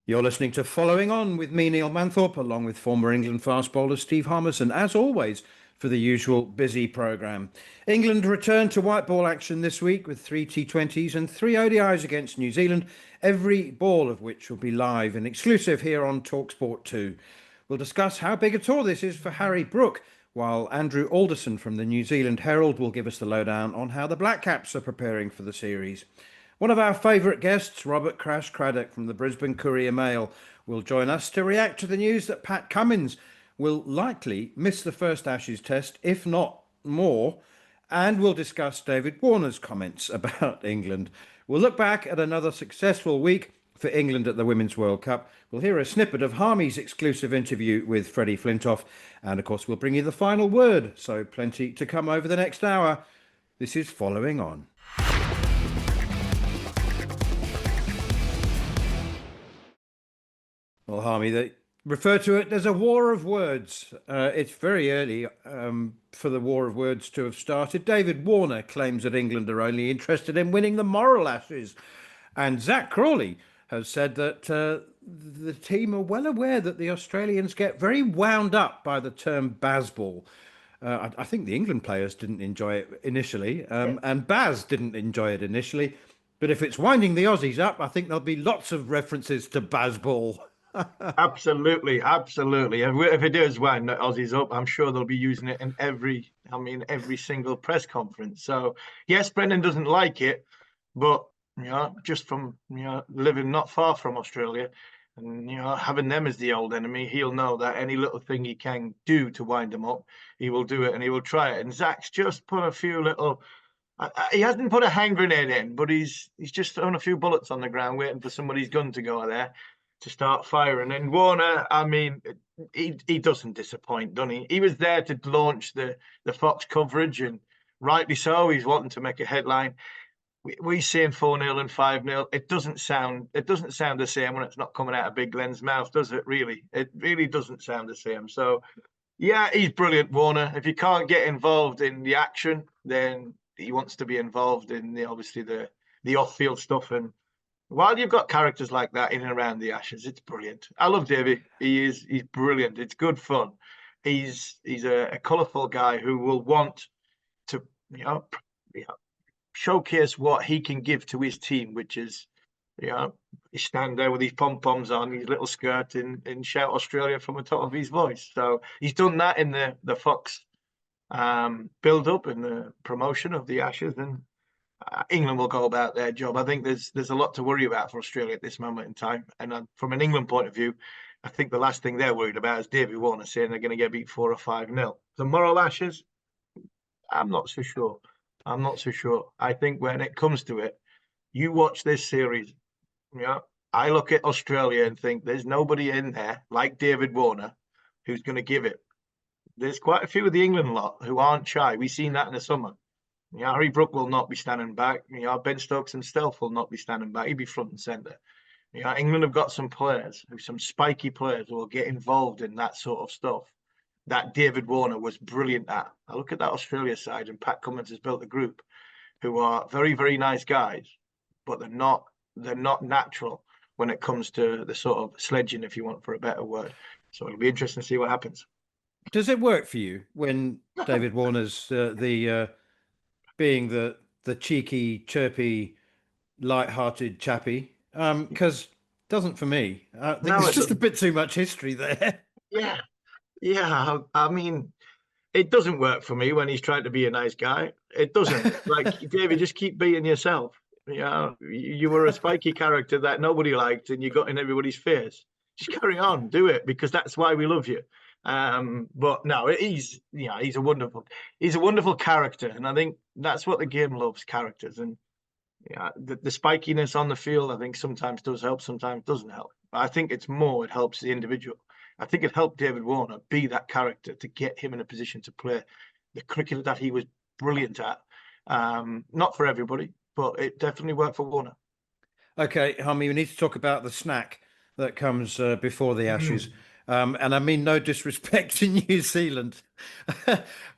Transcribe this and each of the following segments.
You're listening to Following On with me, Neil Manthorp, along with former England fast bowler Steve Harmison, as always, for the usual busy programme. England returned to white ball action this week with three T20s and three ODIs against New Zealand, every ball of which will be live and exclusive here on talkSPORT 2. We'll discuss how big a tour this is for Harry Brook, while Andrew Alderson from the New Zealand Herald will give us the lowdown on how the Black Caps are preparing for the series. One of our favourite guests, Robert Crash Craddock from the Brisbane Courier Mail, will join us to react to the news that Pat Cummins will likely miss the first Ashes test, if not more, and we'll discuss David Warner's comments about England. We'll look back at another successful week for England at the Women's World Cup. We'll hear a snippet of Harmy's exclusive interview with Freddie Flintoff, and of course we'll bring you the final word, so plenty to come over the next hour. This is Following On. Well, Harmy, they refer to it as a war of words. It's very early for the war of words to have started. David Warner claims that England are only interested in winning the moral Ashes. And Zach Crawley has said that the team are well aware that the Australians get very wound up by the term Bazball. I think the England players didn't enjoy it initially, and Baz didn't enjoy it initially. But if it's winding the Aussies up, I think there'll be lots of references to Bazball. Absolutely, absolutely. If it does wind the Aussies up, I'm sure they'll be using it in every single press conference. So yes, Brendan doesn't like it, but just from living not far from Australia and having them as the old enemy, he'll know that any little thing he can do to wind them up, he will do it and he will try it. And Zach's just put a few little. He hasn't put a hand grenade in, but he's just thrown a few bullets on the ground, waiting for somebody's gun to go there to start firing. And Warner, I mean, he doesn't disappoint, doesn't he? He was there to launch the Fox coverage, and rightly so. He's wanting to make a headline. We saying 4-0 and 5-0. It doesn't sound the same when it's not coming out of Big Glenn's mouth, does it? Really, it really doesn't sound the same. So, yeah, he's brilliant, Warner. If you can't get involved in the action, then he wants to be involved in the off-field stuff. And while you've got characters like that in and around the Ashes, it's brilliant. I love Davey. He's brilliant. It's good fun. He's a colourful guy who will want to showcase what he can give to his team, which is he stand there with his pom-poms on, his little skirt, and shout Australia from the top of his voice. So he's done that in the Fox build-up and the promotion of the Ashes, and England will go about their job. I think there's a lot to worry about for Australia at this moment in time. And from an England point of view, I think the last thing they're worried about is David Warner saying they're going to get beat 4 or 5-0. The moral Ashes, I'm not so sure. I think when it comes to it, you watch this series, I look at Australia and think there's nobody in there like David Warner who's going to give it. There's quite a few of the England lot who aren't shy. We've seen that in the summer. Harry Brook will not be standing back. Ben Stokes himself will not be standing back. He'll be front and centre. England have got some players, some spiky players who will get involved in that sort of stuff that David Warner was brilliant at. I look at that Australia side, and Pat Cummins has built a group who are very, very nice guys, but they're not natural when it comes to the sort of sledging, if you want for a better word. So it'll be interesting to see what happens. Does it work for you when David Warner's being the cheeky, chirpy, light-hearted chappy? Because doesn't for me. I think there's just a bit too much history there. Yeah. I mean, it doesn't work for me when he's trying to be a nice guy. It doesn't. Like, David, just keep being yourself. You were a spiky character that nobody liked, and you got in everybody's face. Just carry on, do it, because that's why we love you. But no, he's a wonderful character, and I think that's what the game loves, characters. And the spikiness on the field, I think sometimes does help, sometimes doesn't help. I think it helps the individual. I think it helped David Warner be that character to get him in a position to play the cricket that he was brilliant at. Not for everybody, but it definitely worked for Warner. Okay, Harmy, we need to talk about the snack that comes before the Ashes. And I mean no disrespect to New Zealand,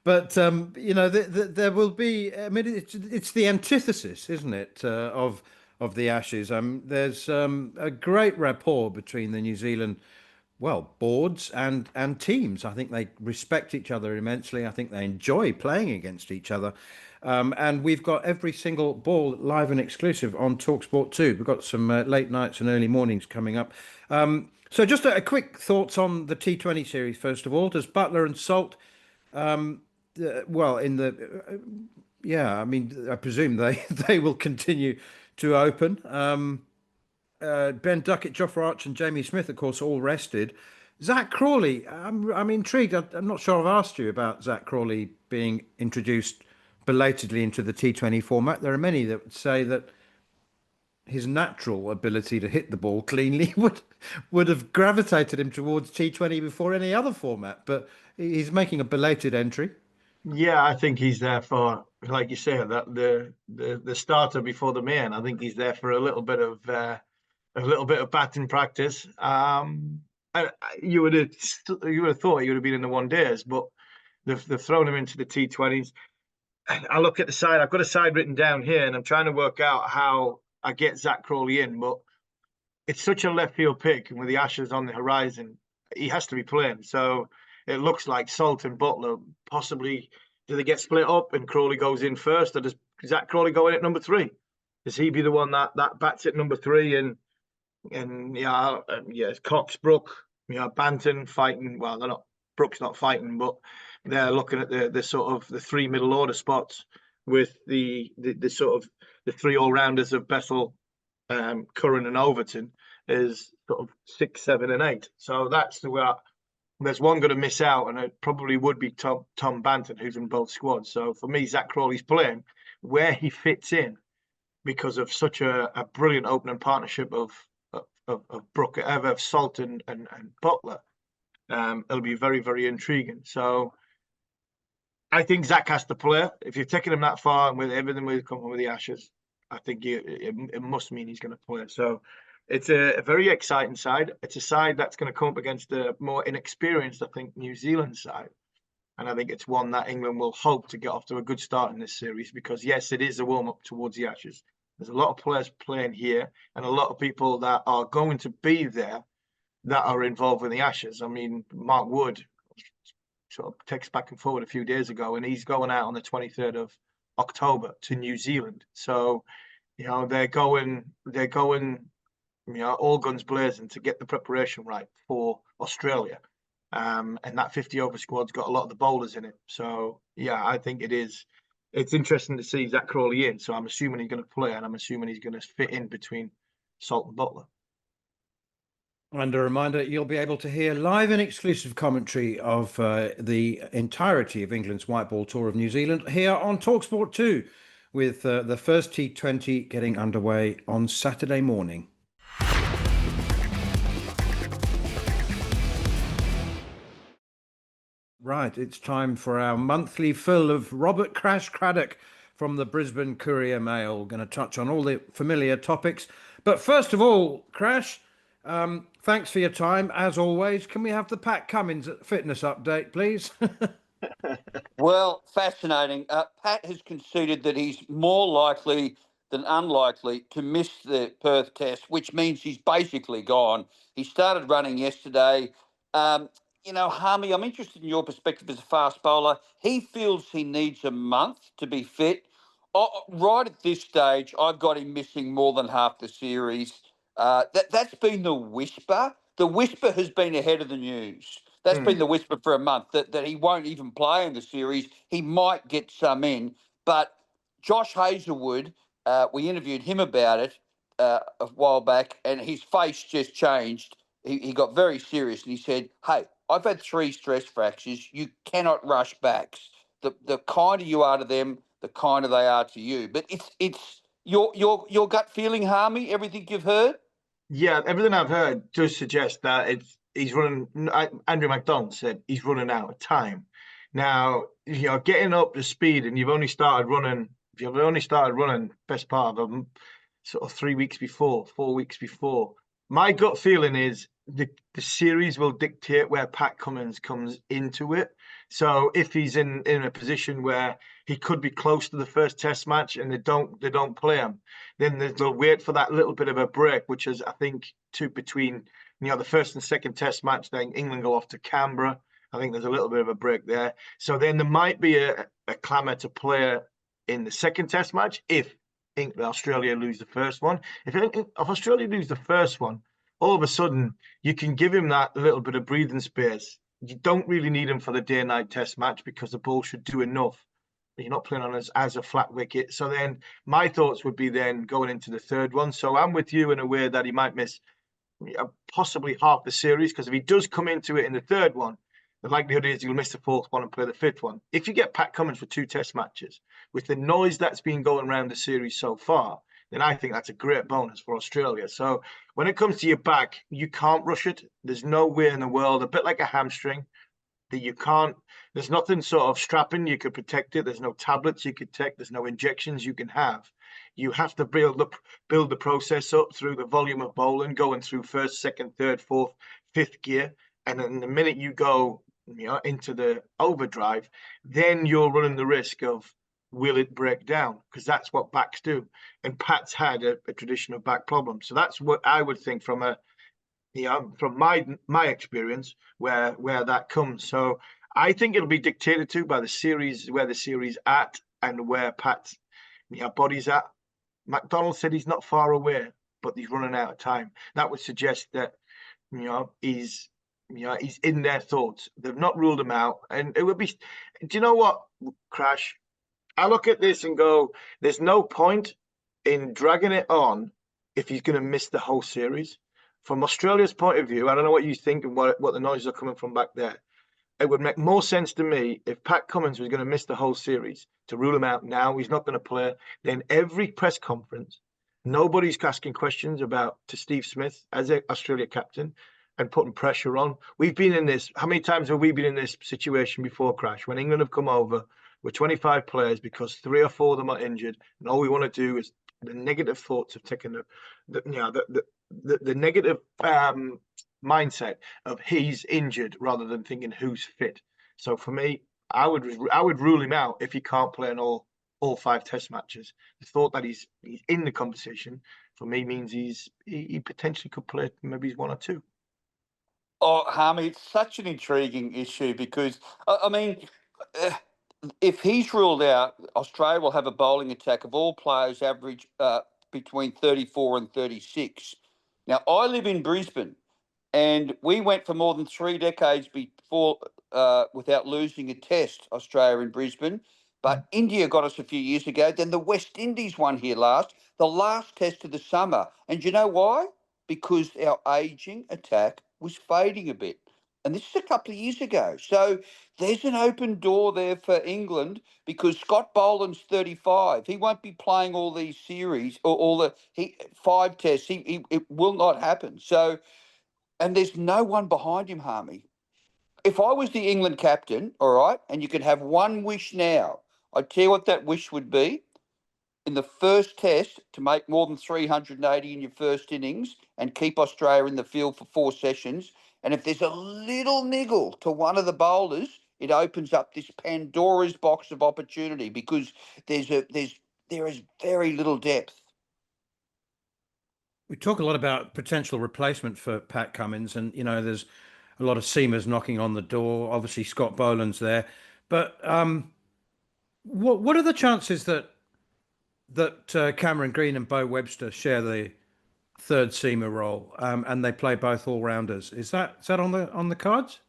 but there will be. I mean, it's the antithesis, isn't it, of of the Ashes. There's a great rapport between the New Zealand, well, boards and teams. I think they respect each other immensely. I think they enjoy playing against each other. And we've got every single ball live and exclusive on talkSPORT too. We've got some late nights and early mornings coming up. So just a quick thoughts on the T20 series, first of all. Does Buttler and Salt, well, in the, yeah, I mean, I presume they, they will continue to open. Ben Duckett, Jofra Arch, and Jamie Smith, of course, all rested. Zach Crawley, I'm intrigued. I'm not sure I've asked you about Zach Crawley being introduced belatedly into the T20 format. There are many that would say that his natural ability to hit the ball cleanly would have gravitated him towards T20 before any other format, but he's making a belated entry. Yeah, I think he's there for, like you say, that the starter before the main. I think he's there for a little bit of batting practice. You would have thought he would have been in the one days, but they've thrown him into the T20s. I look at the side. I've got a side written down here, and I'm trying to work out how I get Zach Crawley in, but it's such a left field pick, and with the Ashes on the horizon, he has to be playing. So it looks like Salt and Butler possibly, do they get split up and Crawley goes in first, or does Zach Crawley go in at number 3? Does he be the one that bats at number 3? And yeah, Cox, Brook, Banton fighting. Well, they're not. Brook's not fighting, but they're looking at the sort of the 3 middle order spots with the sort of the 3 all rounders of Bethel, Curran, and Overton is sort of 6, 7, and 8. So that's the way. There's one going to miss out, and it probably would be Tom Banton, who's in both squads. So for me, Zach Crawley's playing where he fits in because of such a brilliant opening partnership of Brook, of Salt and Butler. It'll be very, very intriguing. So I think Zach has to play. If you're taking him that far and with everything we've come with the Ashes, I think it must mean he's going to play. So it's a very exciting side. It's a side that's going to come up against a more inexperienced, I think, New Zealand side. And I think it's one that England will hope to get off to a good start in this series because, yes, it is a warm-up towards the Ashes. There's a lot of players playing here and a lot of people that are going to be there that are involved in the Ashes. I mean, Mark Wood sort of text back and forward a few days ago, and he's going out on the 23rd of October to New Zealand. So, they're going, all guns blazing to get the preparation right for Australia. And that 50 over squad's got a lot of the bowlers in it. So, yeah, I think it's interesting to see Zach Crawley in. So I'm assuming he's going to play, and I'm assuming he's going to fit in between Salt and Butler. And a reminder, you'll be able to hear live and exclusive commentary of the entirety of England's white ball tour of New Zealand here on talkSPORT 2, with the first T20 getting underway on Saturday morning. Right, it's time for our monthly fill of Robert Crash Craddock from the Brisbane Courier Mail. We're going to touch on all the familiar topics. But first of all, Crash, thanks for your time, as always. Can we have the Pat Cummins fitness update, please? Well, fascinating. Pat has conceded that he's more likely than unlikely to miss the Perth test, which means he's basically gone. He started running yesterday. Harmy, I'm interested in your perspective as a fast bowler. He feels he needs a month to be fit. Right at this stage, I've got him missing more than half the series. That's been the whisper. The whisper has been ahead of the news. That's been the whisper for a month, that he won't even play in the series. He might get some in. But Josh Hazlewood, we interviewed him about it a while back, and his face just changed. He got very serious, and he said, "Hey, I've had 3 stress fractures. You cannot rush backs. The kinder you are to them, the kinder they are to you." But it's your gut feeling, Harmy, everything you've heard? Yeah, everything I've heard does suggest that he's running. Andrew McDonald said he's running out of time. Now, getting up to speed, and you've only started running. You've only started running best part of sort of 3 weeks before, 4 weeks before. My gut feeling is the series will dictate where Pat Cummins comes into it. So if he's in a position where he could be close to the first Test match and they don't play him, then they'll wait for that little bit of a break, which is I think between the first and second Test match. Then England go off to Canberra. I think there's a little bit of a break there. So then there might be a clamour to play in the second Test match if Australia lose the first one. If Australia lose the first one, all of a sudden you can give him that little bit of breathing space. You don't really need him for the day-night Test match because the ball should do enough. You're not playing on as a flat wicket. So then my thoughts would be then going into the third one. So I'm with you in a way that he might miss possibly half the series, because if he does come into it in the third one, the likelihood is he'll miss the fourth one and play the fifth one. If you get Pat Cummins for 2 Test matches, with the noise that's been going around the series so far, then I think that's a great bonus for Australia. So when it comes to your back, you can't rush it. There's no way in the world, a bit like a hamstring, that you can't, there's nothing sort of strapping you could protect it. There's no tablets you could take. There's no injections you can have. You have to build the process up through the volume of bowling, going through first, second, third, fourth, fifth gear. And then the minute you go into the overdrive, then you're running the risk of, will it break down? Because that's what backs do. And Pat's had a traditional back problem. So that's what I would think from from my experience where that comes. So I think it'll be dictated to by the series, where the series at and where Pat's body's at. McDonald said he's not far away, but he's running out of time. That would suggest that he's in their thoughts. They've not ruled him out, and it would be. Do you know what, Crash? I look at this and go, there's no point in dragging it on if he's going to miss the whole series. From Australia's point of view, I don't know what you think and what the noises are coming from back there. It would make more sense to me if Pat Cummins was going to miss the whole series, to rule him out now. He's not going to play. Then every press conference, nobody's asking questions to Steve Smith as an Australia captain and putting pressure on. We've been in this. How many times have we been in this situation before, Crash? When England have come over with 25 players because 3 or 4 of them are injured, and all we want to do is the negative thoughts of taking the negative mindset of he's injured rather than thinking who's fit. So for me, I would rule him out if he can't play in all 5 Test matches. The thought that he's in the conversation for me means he potentially could play maybe 1 or 2. Oh, Harmy, it's such an intriguing issue because I mean, if he's ruled out, Australia will have a bowling attack of all players average between 34 and 36. Now, I live in Brisbane, and we went for more than 3 decades before without losing a Test, Australia in Brisbane. But India got us a few years ago. Then the West Indies won here the last Test of the summer. And you know why? Because our ageing attack was fading a bit. And this is a couple of years ago. So there's an open door there for England because Scott Boland's 35. He won't be playing all these series or all the 5 Tests. It will not happen. So, and there's no one behind him, Harmy. If I was the England captain, all right, and you could have one wish now, I'd tell you what that wish would be. In the first Test, to make more than 380 in your first innings and keep Australia in the field for 4 sessions. And if there's a little niggle to one of the bowlers, it opens up this Pandora's box of opportunity because there is very little depth. We talk a lot about potential replacement for Pat Cummins, and there's a lot of seamers knocking on the door. Obviously, Scott Boland's there, but what are the chances that Cameron Green and Bo Webster share the third seamer role, and they play both all rounders? Is that on the cards?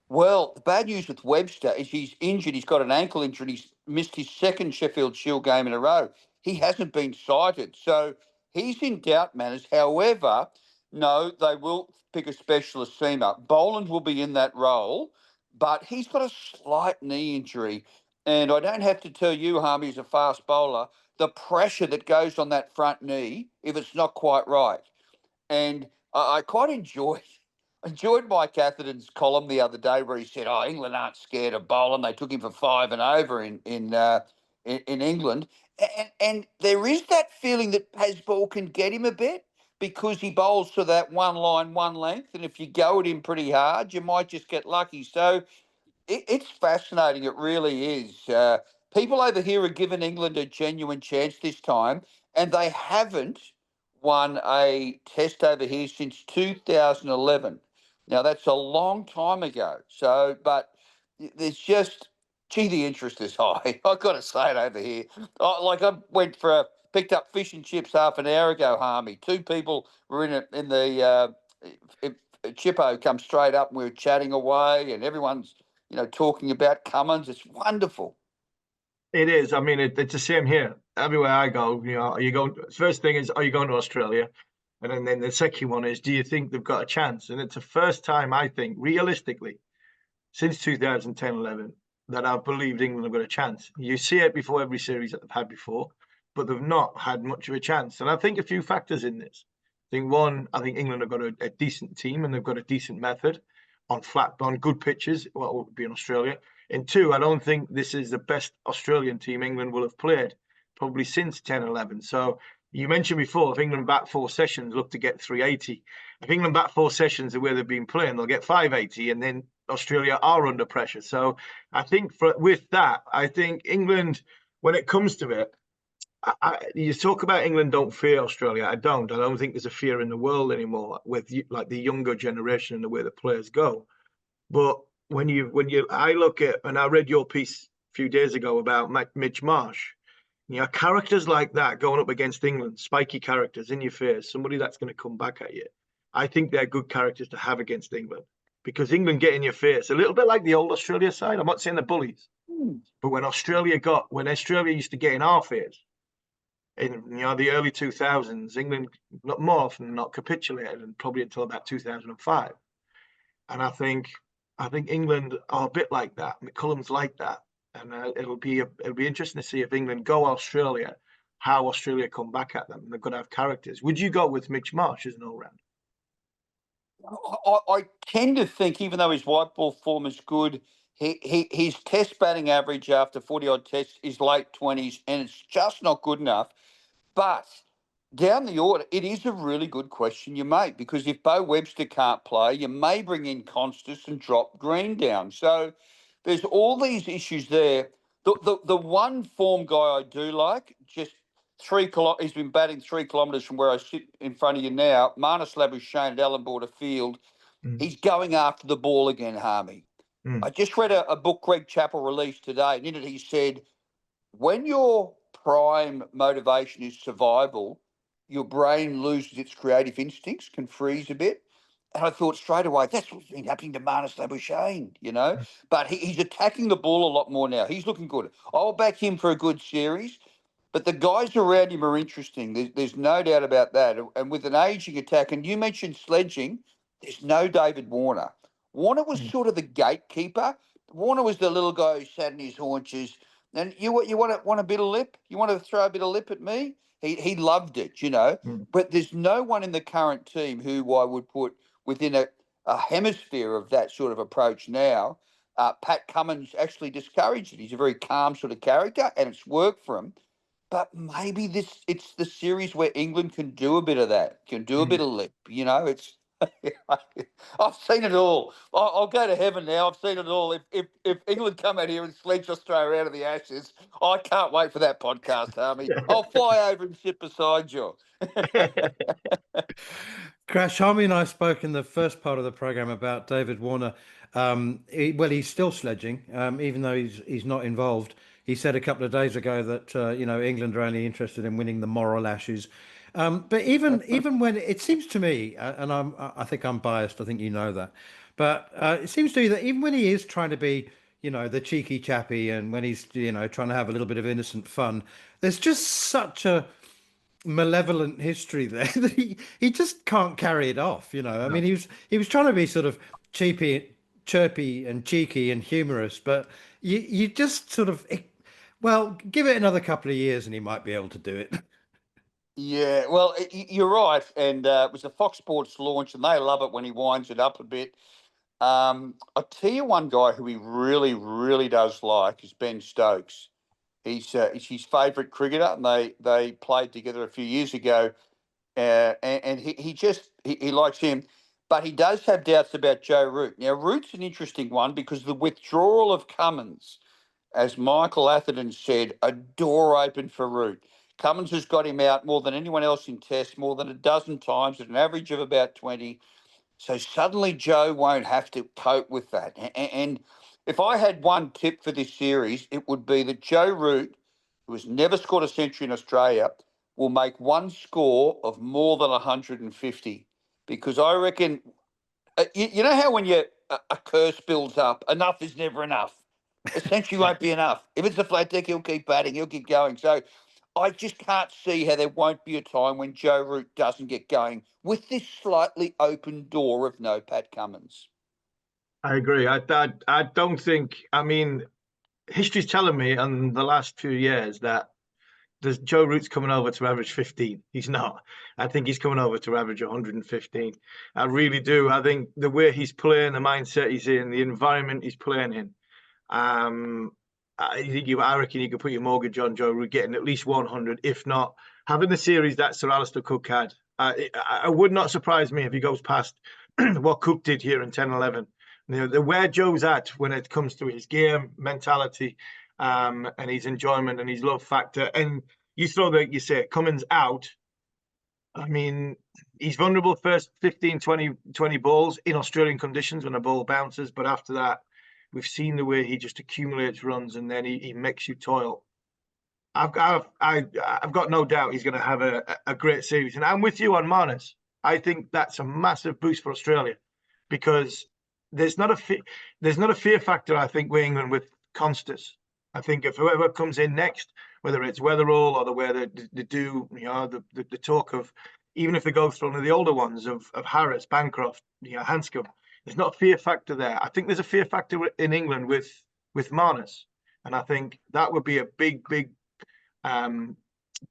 Well, the bad news with Webster is he's injured. He's got an ankle injury. And he's missed his second Sheffield Shield game in a row. He hasn't been cited, so he's in doubt matters. However, no, they will pick a specialist seamer. Boland will be in that role, but he's got a slight knee injury. And I don't have to tell you, Harmy, as a fast bowler, the pressure that goes on that front knee if it's not quite right. And I quite enjoyed Mike Atherton's column the other day where he said, "Oh, England aren't scared of bowling. They took him for 5 and over in England." And there is that feeling that Pasball can get him a bit because he bowls to that one line, one length, and if you go at him pretty hard, you might just get lucky. So It's fascinating. It really is. People over here are giving England a genuine chance this time, and they haven't won a test over here since 2011. Now, that's a long time ago. So, but there's just, gee, the interest is high. I've got to say it over here. Picked up fish and chips half an hour ago, Harmy. Two people were in the Chippo come straight up and we were chatting away and everyone's, talking about Cummins. It's wonderful. It is. I mean, it's the same here. Everywhere I go, are you going? First thing is, are you going to Australia? And then the second one is, do you think they've got a chance? And it's the first time, I think, realistically, since 2010-11, that I've believed England have got a chance. You see it before every series that they've had before, but they've not had much of a chance. And I think a few factors in this. I think England have got a decent team and they've got a decent method on good pitches, what would be in Australia. And two, I don't think this is the best Australian team England will have played probably since 10-11. So you mentioned before, if England bat 4 sessions, look to get 380. If England bat 4 sessions the way they've been playing, they'll get 580, and then Australia are under pressure. So I think with that, I think England, when it comes to it, you talk about England don't fear Australia. I don't think there's a fear in the world anymore with like the younger generation and the way the players go. But I look at, and I read your piece a few days ago about Mitch Marsh, characters like that going up against England, spiky characters in your face, somebody that's going to come back at you. I think they're good characters to have against England because England get in your face a little bit like the old Australia side. I'm not saying the bullies, but when Australia used to get in our face, in the early 2000s, England more often than not capitulated, and probably until about 2005. And I think England are a bit like that. McCullum's like that, and it'll be interesting to see if England go Australia, how Australia come back at them. They've got to have characters. Would you go with Mitch Marsh as an all-round? I tend to think, even though his white ball form is good, his test batting average after 40-odd tests is late 20s, and it's just not good enough. But down the order, it is a really good question you make, because if Bo Webster can't play, you may bring in Constas and drop Green down. So there's all these issues there. The one form guy I do like, just he's been batting 3 kilometres from where I sit in front of you now, Marnus Labuschagne at Allan Border Field. He's going after the ball again, Harmy. I just read a book Greg Chappell released today, and in it he said, when your prime motivation is survival, your brain loses its creative instincts, can freeze a bit. And I thought straight away, that's what's been happening to Marnus Labuschagne, But he's attacking the ball a lot more now. He's looking good. I'll back him for a good series. But the guys around him are interesting. There's no doubt about that. And with an ageing attack, and you mentioned sledging, there's no David Warner. Warner was sort of the gatekeeper. Warner was the little guy who sat in his haunches. And you want a bit of lip? You want to throw a bit of lip at me? He loved it, But there's no one in the current team who I would put within a hemisphere of that sort of approach now. Pat Cummins actually discouraged it. He's a very calm sort of character, and it's worked for him. But maybe it's the series where England can do a bit of that, can do a bit of lip. It's I've seen it all. I'll go to heaven now. I've seen it all. If England come out here and sledge Australia out of the Ashes, I can't wait for that podcast, Harmy. I'll fly over and sit beside you. Crash, Harmy and I spoke in the first part of the program about David Warner. He's still sledging, even though he's not involved. He said a couple of days ago that England are only interested in winning the moral Ashes. But even when it seems to me, and I think I'm biased, I think you know that, but it seems to me that even when he is trying to be, the cheeky chappy, and when he's trying to have a little bit of innocent fun, there's just such a malevolent history there that he just can't carry it off. I mean, he was trying to be sort of chirpy and cheeky and humorous, but you just sort of, well, give it another couple of years and he might be able to do it. Yeah, well, you're right. And it was a Fox Sports launch, and they love it when he winds it up a bit. I'll tell you one guy who he really, really does like is Ben Stokes. He's his favourite cricketer, and they played together a few years ago. And he likes him. but he does have doubts about Joe Root. Now, Root's an interesting one because the withdrawal of Cummins, as Michael Atherton said, a door open for Root. Cummins has got him out more than anyone else in Tests, more than a dozen times at an average of about 20. So suddenly Joe won't have to cope with that. And if I had one tip for this series, it would be that Joe Root, who has never scored a century in Australia, will make one score of more than 150. Because I reckon, you know how when a curse builds up, enough is never enough. A century won't be enough. If it's a flat deck, he'll keep batting, he'll keep going. So I just can't see how there won't be a time when Joe Root doesn't get going with this slightly open door of no Pat Cummins. I agree. I don't think. I mean, history's telling me in the last few years that there's Joe Root's coming over to average 15. He's not. I think he's coming over to average 115. I really do. I think the way he's playing, the mindset he's in, the environment he's playing in. I reckon you could put your mortgage on Joe Root getting at least 100, if not having the series that Sir Alistair Cook had. It would not surprise me if he goes past what Cook did here in 10-11. You know, where Joe's at when it comes to his game mentality, and his enjoyment and his love factor. And you throw that, you say Cummins out. I mean, he's vulnerable first 15, 20 balls in Australian conditions when a ball bounces. But after that, we've seen the way he just accumulates runs and then he makes you toil. I've got no doubt he's going to have a great series. And I'm with you on Marnus. I think that's a massive boost for Australia because there's not a fear factor, I think, with England with Constas. I think if whoever comes in next, whether it's Weatherall or the way they do, you know, the talk of, even if they go through one of the older ones of Harris, Bancroft, you know, Hanscom, there's not a fear factor there. I think there's a fear factor in England with Marnus, and I think that would be a big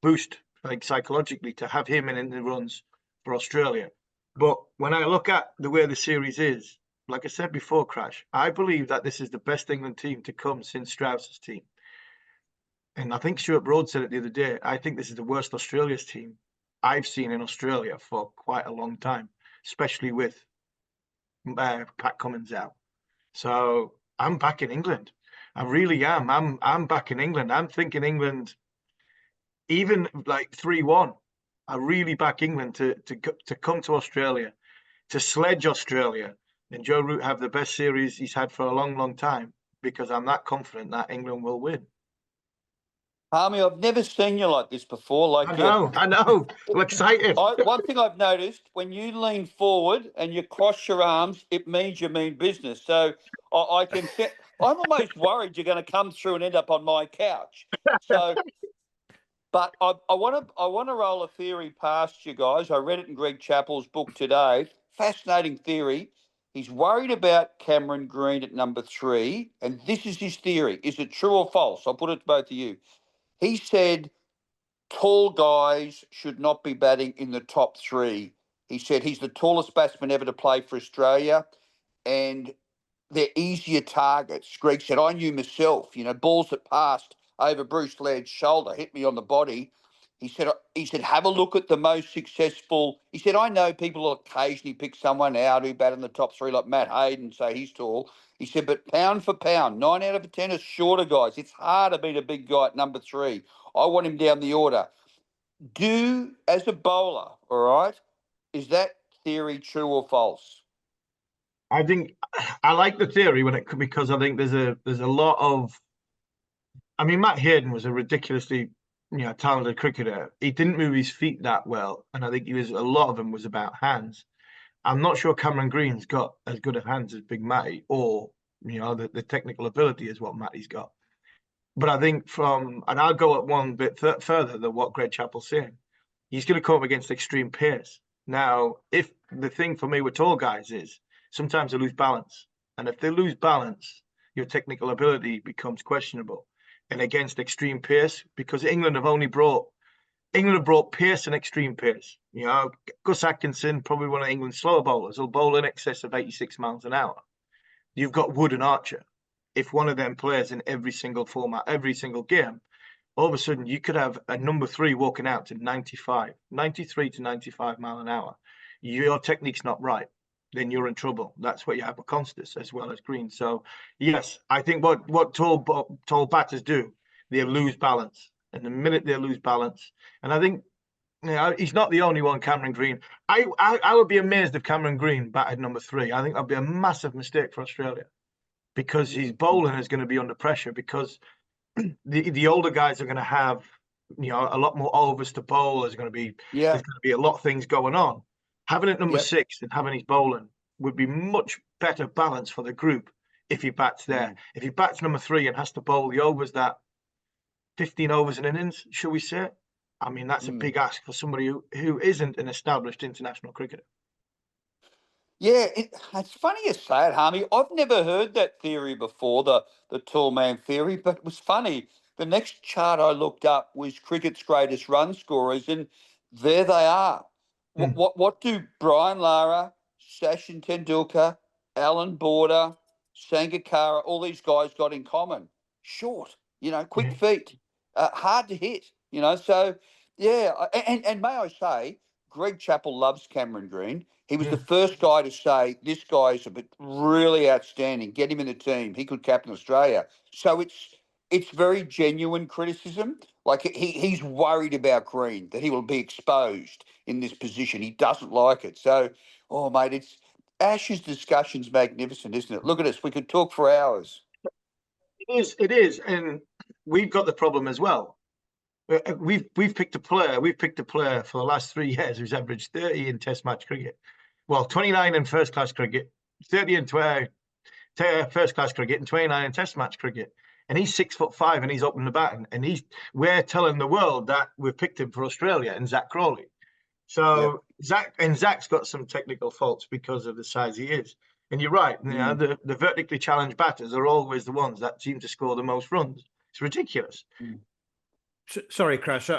boost, like psychologically, to have him in the runs for Australia. But when I look at the way the series is, like I said before, Crash, I believe that this is the best England team to come since Strauss's team. And I think Stuart Broad said it the other day. I think this is the worst Australia's team I've seen in Australia for quite a long time, especially with Pat Cummins out. So I'm back in England. I really am. I'm back in England. I'm thinking England, even like 3-1. I really back England to come to Australia, to sledge Australia, and Joe Root have the best series he's had for a long, long time, because I'm that confident that England will win. Harmy, I've never seen you like this before. Like I know. I'm excited. One thing I've noticed, when you lean forward and you cross your arms, it means you mean business. So I can. I'm almost worried you're going to come through and end up on my couch. So, but I want to roll a theory past you guys. I read it in Greg Chappell's book today. Fascinating theory. He's worried about Cameron Green at number 3, and this is his theory. Is it true or false? I'll put it to both of you. He said tall guys should not be batting in the top 3. He said he's the tallest batsman ever to play for Australia, and they're easier targets. Greg said, I knew myself, balls that passed over Bruce Laird's shoulder hit me on the body. He said, have a look at the most successful. He said, I know people will occasionally pick someone out who bat in the top 3, like Matt Hayden, say he's tall. He said, but pound for pound, 9 out of 10 are shorter guys. It's hard to beat a big guy at number 3. I want him down the order. As a bowler, all right, is that theory true or false? I think I like the theory because I think there's a lot of. I mean, Matt Hayden was a ridiculously talented cricketer. He didn't move his feet that well, and I think a lot of them was about hands. I'm not sure Cameron Green's got as good of hands as Big Matty, or the technical ability is what Matty's got. But I think and I'll go at one bit further than what Greg Chappell's saying. He's going to come up against extreme pace. Now, if the thing for me with tall guys is sometimes they lose balance, and if they lose balance, your technical ability becomes questionable. And against extreme pace, because England have brought pace and extreme pace. Gus Atkinson, probably one of England's slower bowlers, will bowl in excess of 86 miles an hour. You've got Wood and Archer. If one of them plays in every single format, every single game, all of a sudden you could have a number 3 walking out to 93 to 95 mile an hour. Your technique's not right. then you're in trouble. That's what you have with Constance as well as Green. So yes, I think what tall batters do, they lose balance. And the minute they lose balance, and I think he's not the only one, Cameron Green. I would be amazed if Cameron Green batted number 3. I think that'd be a massive mistake for Australia because his bowling is going to be under pressure because the older guys are going to have a lot more overs to bowl. There's going to be a lot of things going on. Having it number 6 and having his bowling would be much better balance for the group if he bats there. If he bats number 3 and has to bowl the overs that 15 overs an innings, shall we say? I mean, that's a big ask for somebody who isn't an established international cricketer. Yeah, it's funny you say it, Harmy. I've never heard that theory before, the tall man theory, but it was funny. The next chart I looked up was cricket's greatest run scorers, and there they are. What do Brian Lara, Sachin Tendulkar, Alan Border, Sangakkara, all these guys got in common? Short, quick feet, hard to hit, So, yeah, and may I say, Greg Chappell loves Cameron Green. He was the first guy to say, this guy is really outstanding. Get him in the team. He could captain Australia. So it's very genuine criticism. Like he's worried about Green, that he will be exposed in this position. He doesn't like it. So, mate, Ash's discussion's magnificent, isn't it? Look at us. We could talk for hours. It is. And we've got the problem as well. We've picked a player. We've picked a player for the last 3 years who's averaged 30 in Test match cricket. Well, 29 in first class cricket, 30 in first class cricket, and 29 in Test match cricket. And he's 6'5" and he's opening the batting. And we're telling the world that we've picked him for Australia and Zach Crawley. So Zach's got some technical faults because of the size he is. And you're right. The vertically challenged batters are always the ones that seem to score the most runs. It's ridiculous. Sorry, Crash.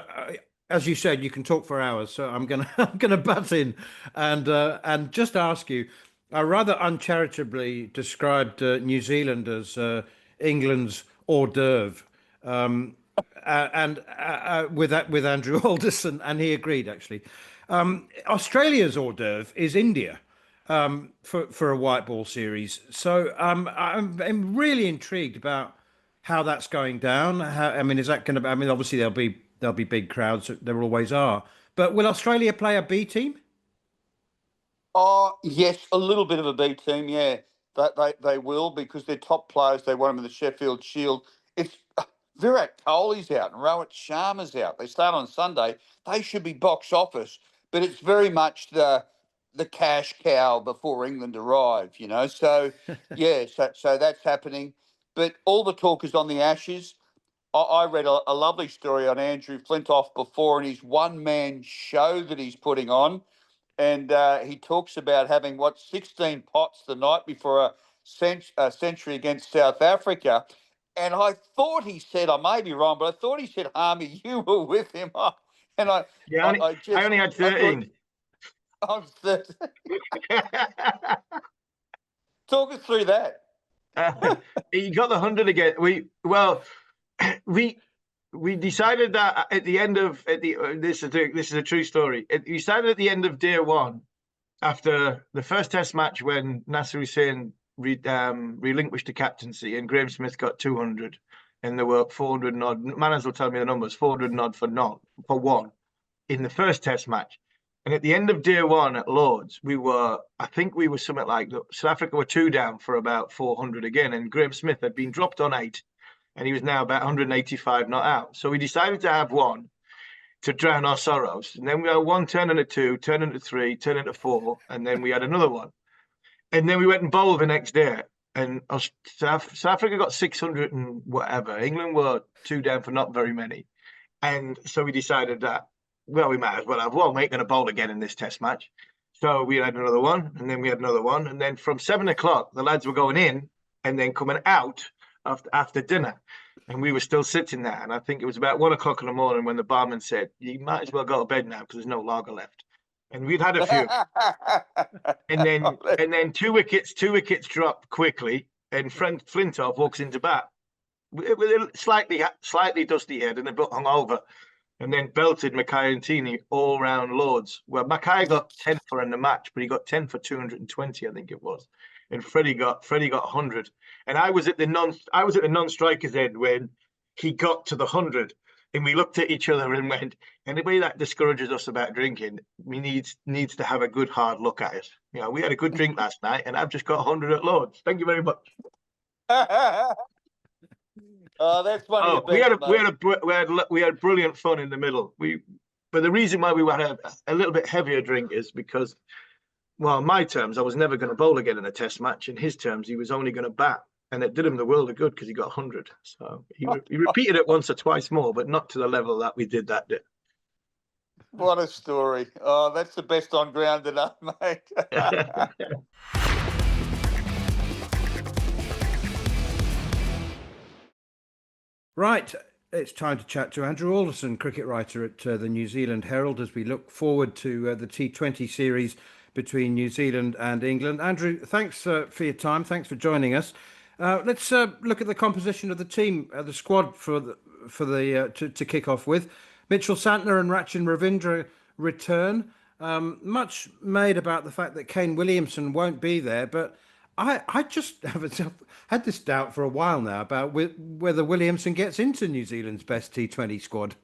As you said, you can talk for hours, so I'm gonna butt in and just ask you. I rather uncharitably described New Zealand as England's hors d'oeuvre, and with Andrew Alderson, and he agreed actually. Australia's hors d'oeuvre is India for a white ball series. So I'm really intrigued about how that's going down. Is that going to? Obviously there'll be big crowds. There always are. But will Australia play a B team? Oh yes, a little bit of a B team. Yeah, they will because their top players. They want them in the Sheffield Shield. It's Virat Kohli's out and Rohit Sharma's out. They start on Sunday. They should be box office, but it's very much the cash cow before England arrive. So yeah, so that's happening. But all the talk is on the Ashes. I read a lovely story on Andrew Flintoff before in his one-man show that he's putting on. And he talks about having, 16 pots the night before a century against South Africa. And I thought he said, I may be wrong, but I thought he said, Harmy, you were with him. And I only had 13. I was 13. Talk us through that. He got the 100 again. We decided that at the end of this is a true story. We decided at the end of day 1, after the first Test match when Nasser Hussain relinquished the captaincy and Graeme Smith got 200, and there were 400 and odd. Manners will tell me the numbers. 400 and odd for one in the first Test match. And at the end of day 1 at Lords, I think we were something like South Africa were 2 down for about 400 again, and Graeme Smith had been dropped on 8, and he was now about 185 not out. So we decided to have one to drown our sorrows, and then we had one turn into 2, turn into 3, turn into 4, and then we had another one, and then we went and bowled the next day, and South Africa got 600 and whatever. England were 2 down for not very many, and so we decided that, well, we might as well have one. We ain't going to bowl again in this Test match. So we had another one, and then we had another one. And then from 7 o'clock, the lads were going in and then coming out after dinner. And we were still sitting there. And I think it was about 1 o'clock in the morning when the barman said, you might as well go to bed now because there's no lager left. And we'd had a few. and then two wickets dropped quickly. And Flintoff walks into bat with a slightly dusty head and a bit hungover. and then belted Mackay and Tini all round loads. Well, Mackay got 10 for in the match, but he got 10 for 220, I think it was. And Freddie got 100. And I was at the non-strikers end when he got to the 100. And we looked at each other and went, anybody that discourages us about drinking, we needs to have a good hard look at it. You know, we had a good drink last night, and I've just got 100 at Lords. Thank you very much. Oh, that's one of we your had brilliant fun in the middle. But the reason why we had a little bit heavier drink is because, well, in my terms, I was never going to bowl again in a Test match. In his terms, he was only going to bat, and it did him the world of good because he got 100. So he repeated it once or twice more, but not to the level that we did that day. What a story! Oh, that's the best on ground enough, mate. Right, it's time to chat to Andrew Alderson, cricket writer at the New Zealand Herald, as we look forward to the T20 series between New Zealand and England. Andrew, thanks for your time. Thanks for joining us. Let's look at the composition of the team, the squad to kick off with. Mitchell Santner and Rachin Ravindra return. Much made about the fact that Kane Williamson won't be there, but I just have had this doubt for a while now about whether Williamson gets into New Zealand's best T20 squad.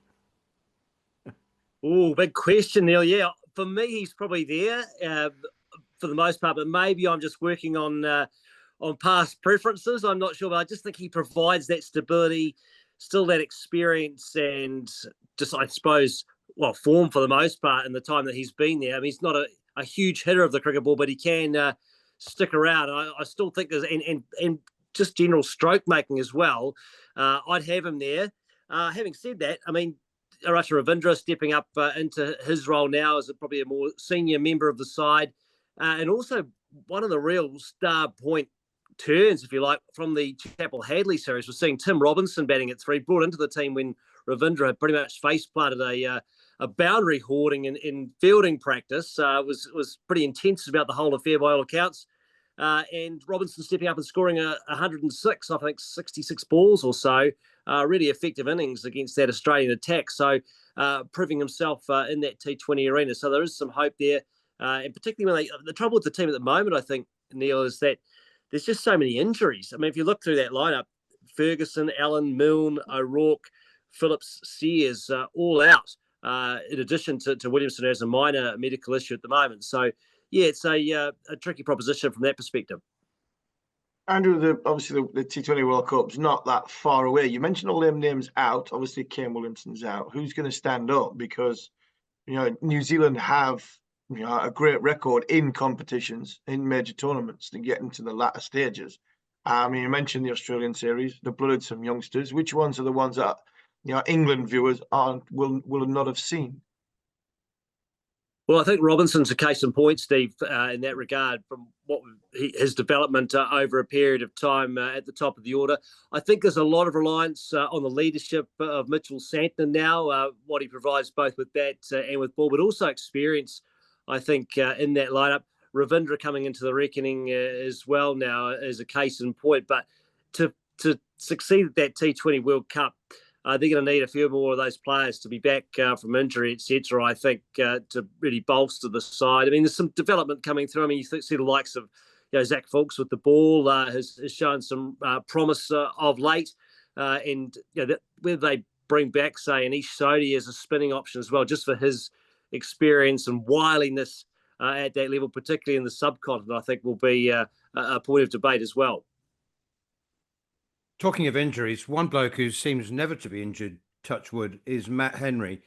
Oh, big question, Neil. Yeah, for me, he's probably there for the most part, but maybe I'm just working on past preferences. I'm not sure, but I just think he provides that stability, still that experience, and just, I suppose, well, form for the most part in the time that he's been there. I mean, he's not a huge hitter of the cricket ball, but he can stick around. I still think there's and just general stroke making as well. I'd have him there. Having said that, I mean, Rachin Ravindra stepping up into his role now as probably a more senior member of the side, and also one of the real star point turns, if you like, from the Chappell Hadley series was seeing Tim Robinson batting at 3, brought into the team when Ravindra had pretty much face planted a boundary hoarding in fielding practice. Was pretty intense about the whole affair by all accounts. And Robinson stepping up and scoring 106, I think 66 balls or so. Really effective innings against that Australian attack. So proving himself in that T20 arena. So there is some hope there. And particularly when the trouble with the team at the moment, I think, Neil, is that there's just so many injuries. I mean, if you look through that lineup, Ferguson, Allen, Milne, O'Rourke, Phillips, Sears, all out. In addition to Williamson, has a minor medical issue at the moment. So, yeah, it's a tricky proposition from that perspective. Andrew, obviously the T20 World Cup's not that far away. You mentioned all them names out. Obviously, Kane Williamson's out. Who's going to stand up? Because, you know, New Zealand have, you know, a great record in competitions, in major tournaments, to get into the latter stages. I mean, you mentioned the Australian series, they blooded some youngsters. Which ones are the ones that, you know, England viewers will not have seen? Well, I think Robinson's a case in point, Steve, in that regard, from his development over a period of time at the top of the order. I think there's a lot of reliance on the leadership of Mitchell Santner now, what he provides both with bat and with ball, but also experience, I think, in that lineup. Ravindra coming into the reckoning as well now is a case in point. But to succeed at that T20 World Cup, they're going to need a few more of those players to be back from injury, etc. I think to really bolster the side. I mean, there's some development coming through. I mean, you see the likes of, you know, Zach Fulks with the ball has shown some promise of late, and you know, whether they bring back, say, Anish Sodhi as a spinning option as well, just for his experience and wiliness at that level, particularly in the subcontinent, I think will be a point of debate as well. Talking of injuries, one bloke who seems never to be injured, touch wood, is Matt Henry.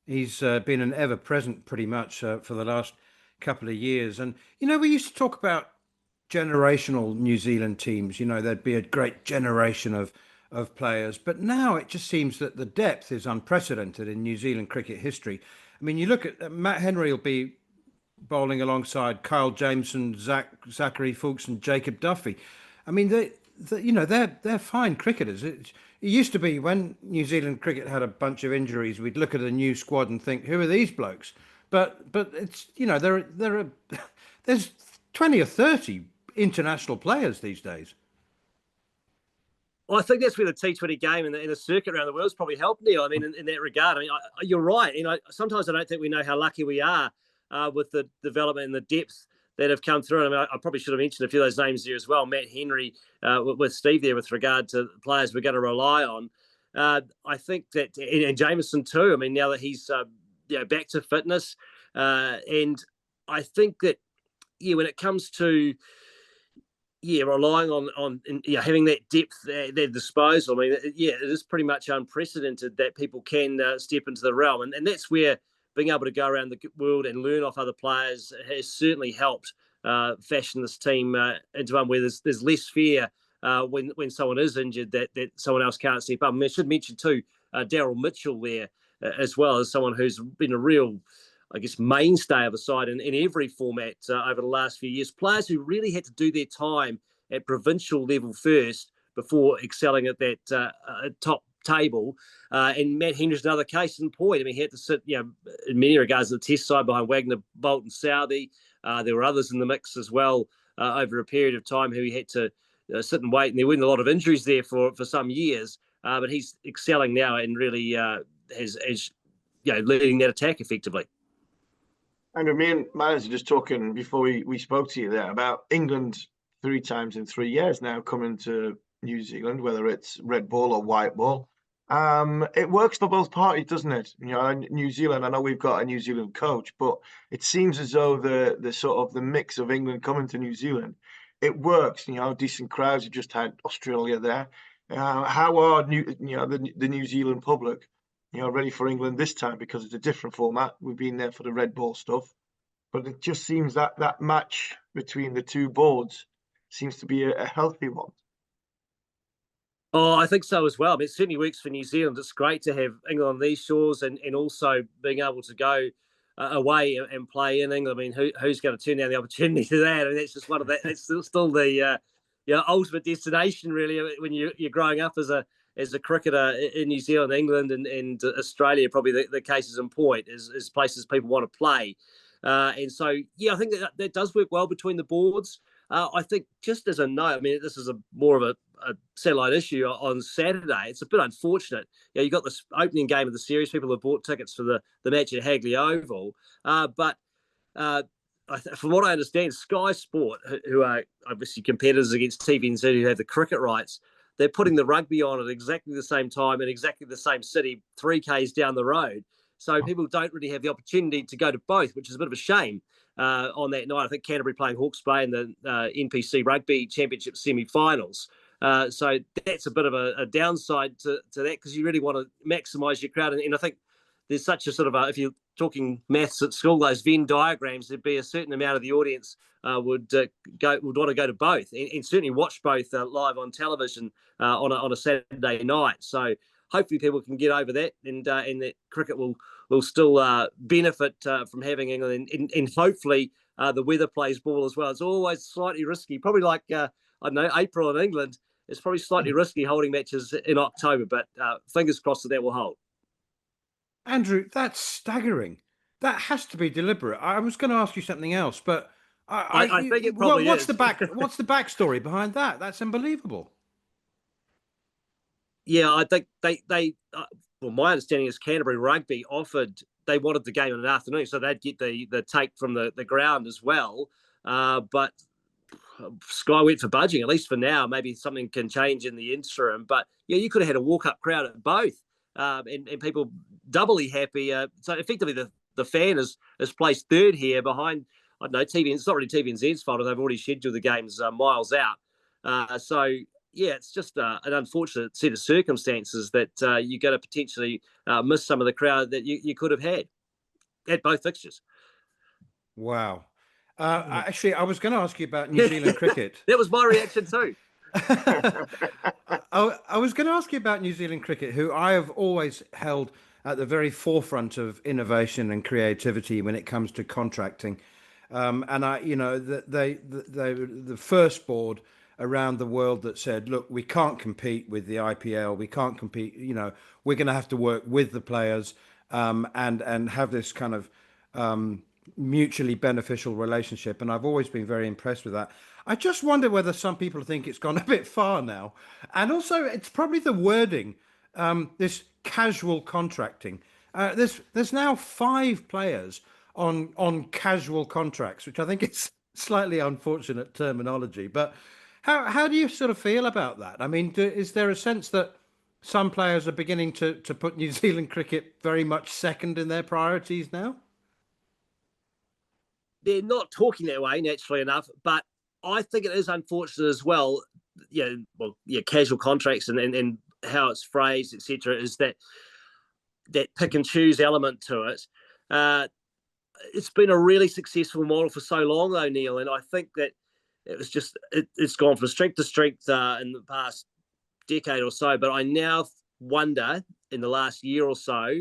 He's been an ever-present pretty much for the last couple of years. And, you know, we used to talk about generational New Zealand teams. You know, there'd be a great generation of players. But now it just seems that the depth is unprecedented in New Zealand cricket history. I mean, you look at Matt Henry will be bowling alongside Kyle Jameson, Zachary Fulks and Jacob Duffy. I mean, they're fine cricketers. It used to be when New Zealand cricket had a bunch of injuries, we'd look at a new squad and think, who are these blokes? But it's, you know, there's 20 or 30 international players these days. I think that's where the T20 game and the circuit around the world has probably helped, Neil. I mean, in that regard, I mean, you're right. Sometimes I don't think we know how lucky we are with the development and the depth that have come through. I mean, I probably should have mentioned a few of those names there as well. Matt Henry with Steve there with regard to players we're going to rely on. I think that, and Jameson too. I mean, now that he's back to fitness, and I think that when it comes to relying on having that depth at their disposal. I mean, it is pretty much unprecedented that people can step into the realm, and that's where being able to go around the world and learn off other players has certainly helped fashion this team into one where there's less fear when someone is injured that someone else can't step up. I mean, I should mention too Daryl Mitchell there as well as someone who's been a real, I guess, mainstay of the side in every format over the last few years. Players who really had to do their time at provincial level first before excelling at that top table. And Matt Henry's another case in point. I mean, he had to sit, in many regards, the test side behind Wagner, Bolt and Southey. There were others in the mix as well over a period of time who he had to sit and wait. And there weren't a lot of injuries there for some years. But he's excelling now and really has leading that attack effectively. Andrew, me and Miles are just talking before we spoke to you there about England 3 times in 3 years now coming to New Zealand, whether it's red ball or white ball. It works for both parties, doesn't it? New Zealand, I know we've got a New Zealand coach, but it seems as though the sort of the mix of England coming to New Zealand, it works. Decent crowds. You just had Australia there. How are the New Zealand public ready for England this time, because it's a different format? We've been there for the red ball stuff, but it just seems that match between the two boards seems to be a healthy one. Oh, I think so as well. I mean, it certainly works for New Zealand. It's great to have England on these shores and also being able to go away and play in England. I mean, who's going to turn down the opportunity to that? I mean, that's just one of that. It's still the ultimate destination, really, when you're growing up as a cricketer in New Zealand, England, and Australia. Probably the cases in point is places people want to play, and so I think that does work well between the boards. I think, just as a note, I mean, this is more of a satellite issue on Saturday. It's a bit unfortunate. You got this opening game of the series. People have bought tickets for the match at Hagley Oval, but from what I understand, Sky Sport, who are obviously competitors against TVNZ, who have the cricket rights, they're putting the rugby on at exactly the same time in exactly the same city, 3 k's down the road. So people don't really have the opportunity to go to both, which is a bit of a shame. On that night, I think Canterbury playing Hawke's Bay in the NPC Rugby Championship semi-finals. So that's a bit of a downside to that, because you really want to maximise your crowd. And I think there's such a sort of if you're talking maths at school, those Venn diagrams, there'd be a certain amount of the audience would want to go to both and certainly watch both live on television on a Saturday night. So hopefully people can get over that, and that cricket will still benefit from having England, and hopefully the weather plays ball as well. It's always slightly risky, probably like I don't know, April in England. It's probably slightly risky holding matches in October, but fingers crossed that will hold. Andrew, that's staggering. That has to be deliberate. I was going to ask you something else, but I think it probably what's is. What's the backstory behind that? That's unbelievable. Yeah, I think they well, my understanding is Canterbury Rugby they wanted the game in the afternoon, so they'd get the take from the ground as well. But Sky went for budging, at least for now. Maybe something can change in the interim. But you could have had a walk-up crowd at both, and people doubly happy. So effectively, the fan is placed third here behind, I don't know, TV. It's not really TVNZ's fault. They've already scheduled the games miles out. So it's just an unfortunate set of circumstances that you're going to potentially miss some of the crowd that you could have had at both fixtures. Wow. Actually, I was going to ask you about New Zealand cricket. That was my reaction too. I was going to ask you about New Zealand cricket, who I have always held at the very forefront of innovation and creativity when it comes to contracting. And the first board around the world that said, look, we can't compete with the IPL. We can't compete. We're going to have to work with the players and have this kind of mutually beneficial relationship. And I've always been very impressed with that. I just wonder whether some people think it's gone a bit far now. And also, it's probably the wording, this casual contracting. There's now 5 players on casual contracts, which I think is slightly unfortunate terminology. But how do you sort of feel about that? I mean, is there a sense that some players are beginning to put New Zealand cricket very much second in their priorities now? They're not talking that way, naturally enough, but I think it is unfortunate as well. Casual contracts and how it's phrased, etc., is that pick and choose element to it. It's been a really successful model for so long, though, Neil, and I think that it's gone from strength to strength in the past decade or so. But I now wonder, in the last year or so,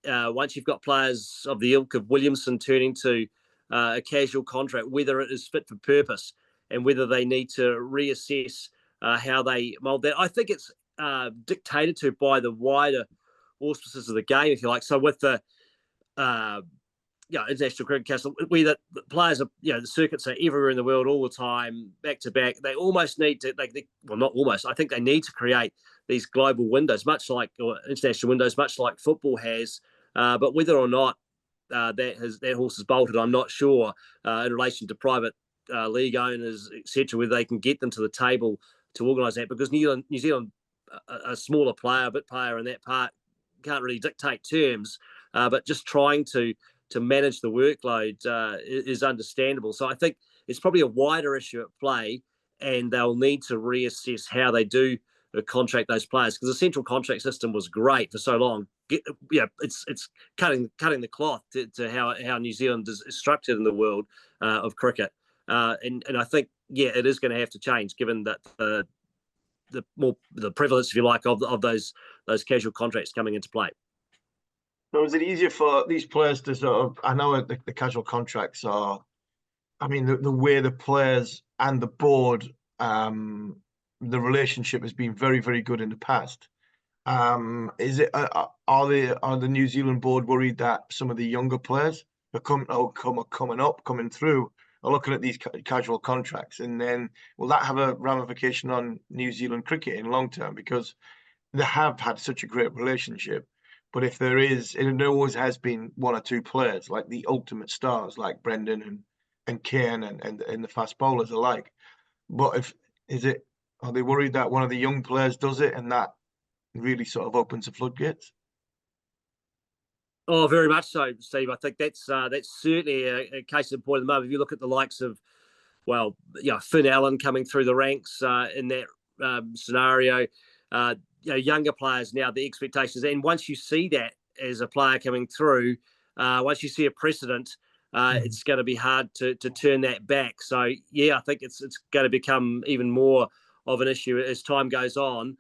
once you've got players of the ilk of Williamson turning to a casual contract, whether it is fit for purpose and whether they need to reassess how they mould that. I think it's dictated to by the wider auspices of the game, if you like. So with the International Cricket Council, the players are, the circuits are everywhere in the world all the time, back to back. They almost need to, not almost, I think they need to create these global windows, or international windows, much like football has. But whether or not that horse is bolted, I'm not sure, in relation to private league owners, etc., whether they can get them to the table to organise that, because New Zealand, a smaller player, a bit player in that part, can't really dictate terms, but just trying to manage the workload is understandable. So I think it's probably a wider issue at play, and they'll need to reassess how they do contract those players, because the central contract system was great for so long. It's cutting the cloth to how New Zealand is structured in the world of cricket, and I think it is going to have to change, given that the prevalence, if you like, of those casual contracts coming into play. So is it easier for these players to sort of, I know the casual contracts are, I mean, the way the players and the board, the relationship has been very, very good in the past. Are the New Zealand board worried that some of the younger players are coming through are looking at these casual contracts, and then will that have a ramification on New Zealand cricket in long term, because they have had such a great relationship? But if there is, and there always has been, 1 or 2 players like the ultimate stars, like Brendan and Kane and the fast bowlers alike. But are they worried that one of the young players does it, and that really sort of opens the floodgates? Oh, very much so, Steve. I think that's certainly a case in point at the moment. If you look at the likes of, Finn Allen coming through the ranks in that scenario, younger players now, the expectations, and once you see that as a player coming through, once you see a precedent, it's going to be hard to turn that back. So I think it's going to become even more of an issue as time goes on,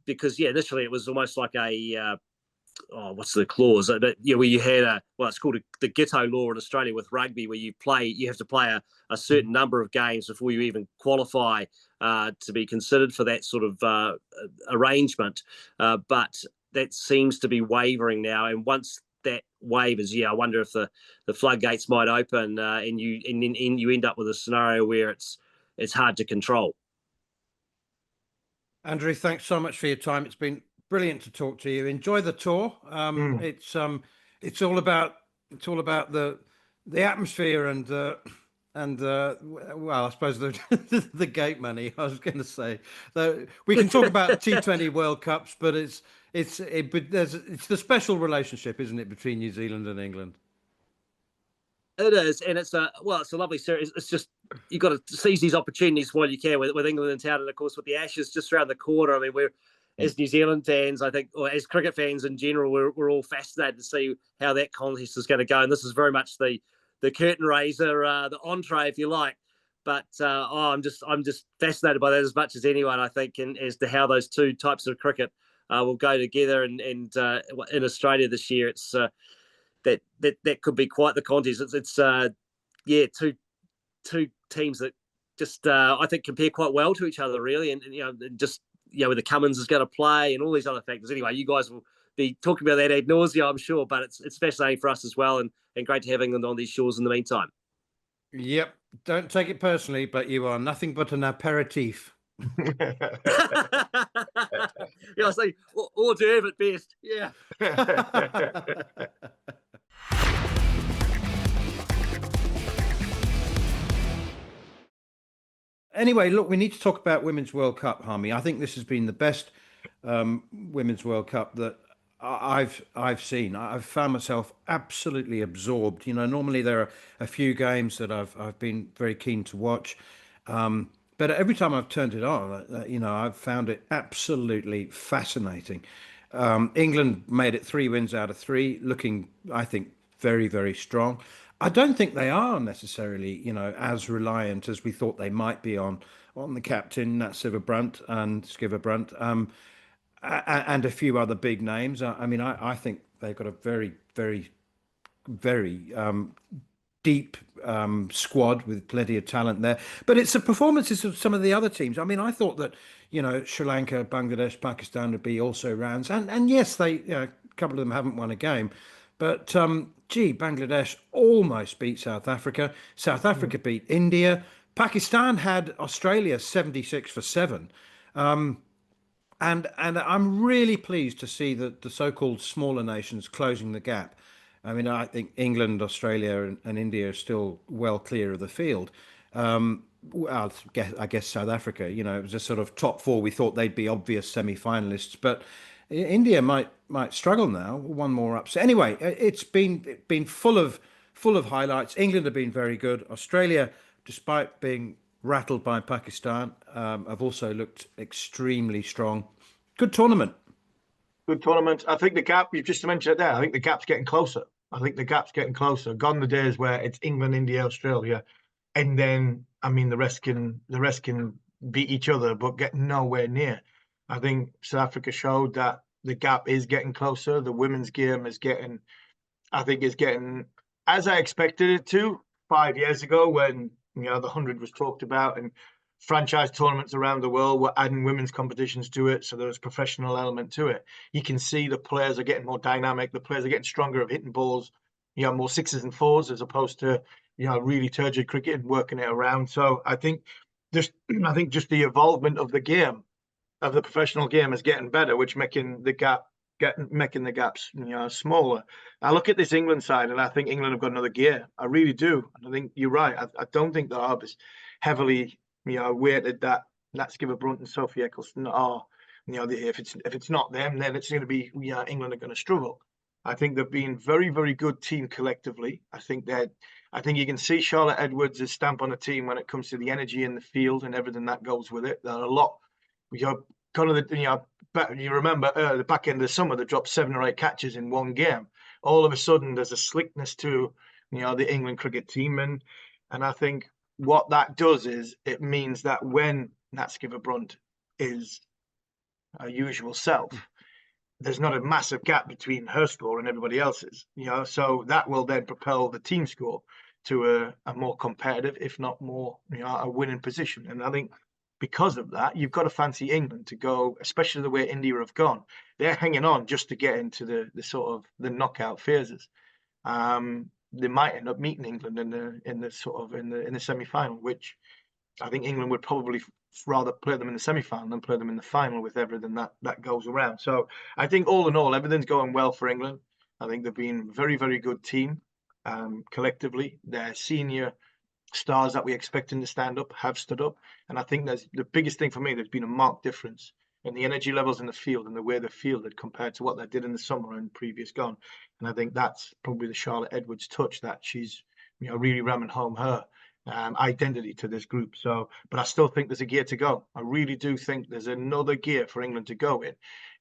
because initially it was almost like a what's the clause? Where you had it's called the Ghetto law in Australia with rugby, where you have to play a certain number of games before you even qualify to be considered for that sort of arrangement. But that seems to be wavering now, and once that wavers, I wonder if the floodgates might open, and you end up with a scenario where it's hard to control. Andrew, thanks so much for your time. It's been brilliant to talk to you. Enjoy the tour. It's all about the atmosphere and I suppose the gate money. I was going to say, we can talk about T20 World Cups, but it's the special relationship, isn't it, between New Zealand and England? It is, and it's a lovely series. It's just, you've got to seize these opportunities while you can with England in town, and of course with the Ashes just around the corner. I mean, we're, as New Zealand fans, I think, or as cricket fans in general, we're all fascinated to see how that contest is going to go, and this is very much the curtain raiser, the entree, if you like. But I'm just fascinated by that as much as anyone, I think, and as to how those two types of cricket will go together. And in Australia this year, it's that could be quite the contest. It's two teams that just I think compare quite well to each other, really, and where the Cummins is going to play and all these other factors. Anyway, you guys will be talking about that ad nauseam, I'm sure, but it's fascinating for us as well, and great to have England on these shores in the meantime. Yep, Don't take it personally, but you are nothing but an aperitif. Yeah, I say hors d'oeuvre at best. Yeah. Anyway, look, we need to talk about Women's World Cup, Harmy. I think this has been the best Women's World Cup that I've seen. I've found myself absolutely absorbed. You know, normally there are a few games that I've been very keen to watch, but every time I've turned it on, you know, I've found it absolutely fascinating. England made it 3 wins out of 3, looking, I think, very, very strong. I don't think they are necessarily, you know, as reliant as we thought they might be on the captain, Nat Sciver-Brunt and Skiver-Brunt, and a few other big names. I mean, I think they've got a very, very, very deep squad with plenty of talent there. But it's the performances of some of the other teams. I mean, I thought that, you know, Sri Lanka, Bangladesh, Pakistan would be also rounds. And yes, they, you know, a couple of them haven't won a game. But, gee, Bangladesh almost beat South Africa. South Africa beat India. Pakistan had Australia 76 for 7. And I'm really pleased to see that the so-called smaller nations closing the gap. I mean, I think England, Australia, and India are still well clear of the field. I guess South Africa, you know, it was a sort of top 4. We thought they'd be obvious semi-finalists, but India might struggle now. One more upset. Anyway, it's been full of highlights. England have been very good. Australia, despite being rattled by Pakistan, have also looked extremely strong. Good tournament. Good tournament. I think the gap, you've just mentioned it there, I think the gap's getting closer. I think the gap's getting closer. Gone the days where it's England, India, Australia, and then, I mean, the rest can beat each other, but get nowhere near. I think South Africa showed that the gap is getting closer. The women's game is getting, I think, is getting as I expected it to 5 years ago when, you know, the 100 was talked about and franchise tournaments around the world were adding women's competitions to it. So there was a professional element to it. You can see the players are getting more dynamic. The players are getting stronger of hitting balls, you know, more 6s and 4s as opposed to, you know, really turgid cricket and working it around. So I think just the evolvement of the game, of the professional game, is getting better, which making the gaps, you know, smaller. I look at this England side and I think England have got another gear. I really do. And I think you're right. I don't think the hub is heavily, you know, weighted that Sciver-Brunt and Sophie Eccleston are, you know, if it's not them, then it's going to be, you know, England are going to struggle. I think they've been very, very good team collectively. I think you can see Charlotte Edwards' stamp on a team when it comes to the energy in the field and everything that goes with it. There are a lot, you know, kind of the, you know, you remember the back end of the summer, they dropped 7 or 8 catches in one game. All of a sudden, there's a slickness to, you know, the England cricket team, and I think what that does is it means that when Nat Sciver-Brunt is her usual self, there's not a massive gap between her score and everybody else's, you know, so that will then propel the team score to a more competitive, if not more, you know, a winning position. And I think because of that, you've got to fancy England to go, especially the way India have gone. They're hanging on just to get into the sort of the knockout phases. They might end up meeting England in the semi-final, which I think England would probably rather play them in the semi-final than play them in the final with everything that goes around. So I think all in all, everything's going well for England. I think they've been a very, very good team collectively. Their senior stars that we expect them to stand up have stood up. And I think that's the biggest thing for me. There's been a marked difference in the energy levels in the field and the way they're fielded compared to what they did in the summer and previous gone. And I think that's probably the Charlotte Edwards touch, that she's, you know, really ramming home her identity to this group. So, but I still think there's a gear to go. I really do think there's another gear for England to go in,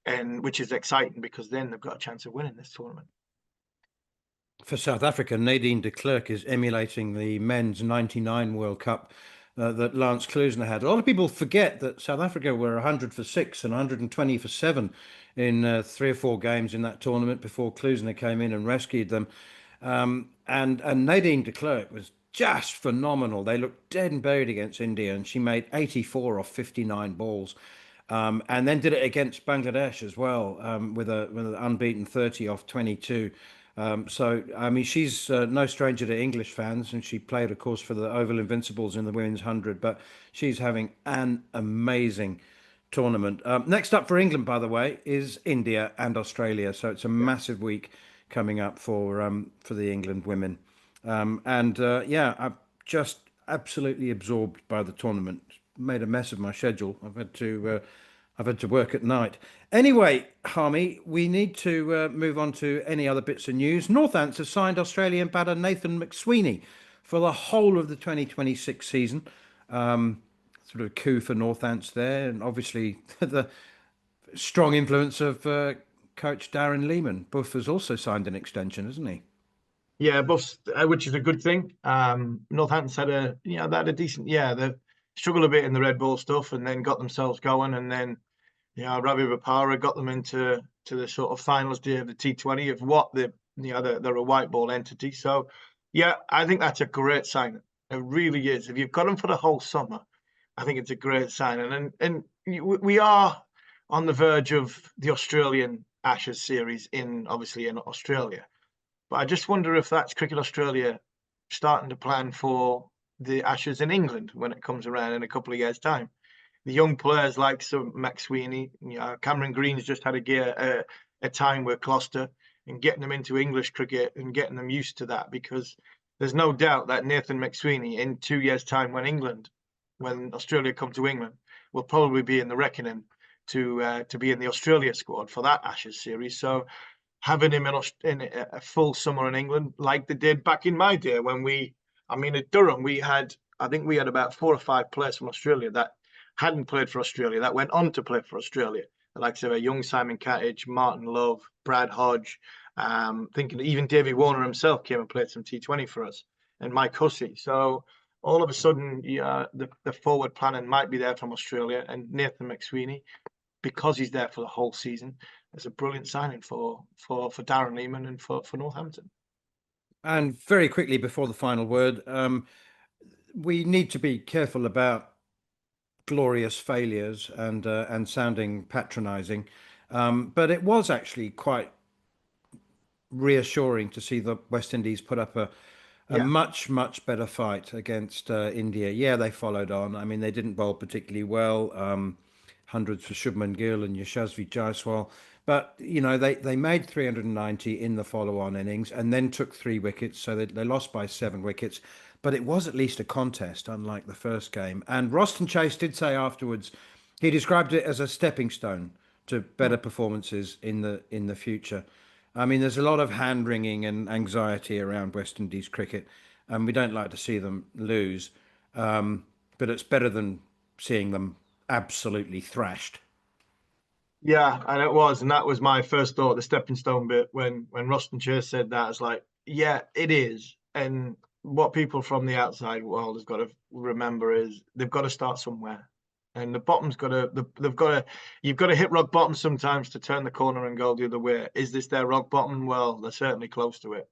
and which is exciting because then they've got a chance of winning this tournament. For South Africa, Nadine de Klerk is emulating the men's '99 World Cup that Lance Klusener had. A lot of people forget that South Africa were 100 for 6 and 120 for 7 in 3 or 4 games in that tournament before Klusener came in and rescued them. And Nadine de Klerk was just phenomenal. They looked dead and buried against India, and she made 84 off 59 balls. And then did it against Bangladesh as well, with an unbeaten 30 off 22. So, I mean, she's no stranger to English fans, and she played, of course, for the Oval Invincibles in the Women's 100, but she's having an amazing tournament. Next up for England, by the way, is India and Australia. So it's a massive week coming up for the England women. Yeah, I'm just absolutely absorbed by the tournament. Made a mess of my schedule. I've had to work at night. Anyway, Harmy, we need to move on to any other bits of news. Northants has signed Australian batter Nathan McSweeney for the whole of the 2026 season. Sort of a coup for Northants there, and obviously the strong influence of coach Darren Lehman. Buff has also signed an extension, hasn't he? Yeah, Buffs, which is a good thing. Northampton's had a decent, they struggled a bit in the red ball stuff and then got themselves going, and then Ravi Vipara got them into the sort of finals day of the T20 of what they're a white ball entity. So yeah, I think that's a great sign. It really is. If you've got them for the whole summer, I think it's a great sign. And we are on the verge of the Australian Ashes series obviously in Australia. But I just wonder if that's Cricket Australia starting to plan for the Ashes in England when it comes around in a couple of years' time. The young players like some McSweeney, Cameron Green's just had a time with Gloucester, and getting them into English cricket and getting them used to that, because there's no doubt that Nathan McSweeney in 2 years' time, when Australia come to England, will probably be in the reckoning to be in the Australia squad for that Ashes series. So having him in a full summer in England, like they did back in my day at Durham, I think we had about 4 or 5 players from Australia that hadn't played for Australia that went on to play for Australia. Like say a young Simon Cattage, Martin Love, Brad Hodge, thinking even Davey Warner himself came and played some T20 for us, and Mike Hussey. So all of a sudden, the forward planning might be there from Australia, and Nathan McSweeney, because he's there for the whole season, is a brilliant signing for Darren Lehman and for Northampton. And very quickly before the final word, we need to be careful about glorious failures and sounding patronising, but it was actually quite reassuring to see the West Indies put up a much better fight against India. Yeah, they followed on. I mean, they didn't bowl particularly well. Hundreds for Shubman Gill and Yashasvi Jaiswal, but they made 390 in the follow-on innings and then took 3 wickets, so they lost by 7 wickets. But it was at least a contest, unlike the first game. And Roston Chase did say afterwards, he described it as a stepping stone to better performances in the future. I mean, there's a lot of hand-wringing and anxiety around West Indies cricket, and we don't like to see them lose. But it's better than seeing them absolutely thrashed. Yeah, and it was, and that was my first thought, the stepping stone bit, when Roston Chase said that. It's like, yeah, it is. And what people from the outside world has got to remember is they've got to start somewhere, and the bottom's you've got to hit rock bottom sometimes to turn the corner and go the other way. Is this their rock bottom? Well, they're certainly close to it.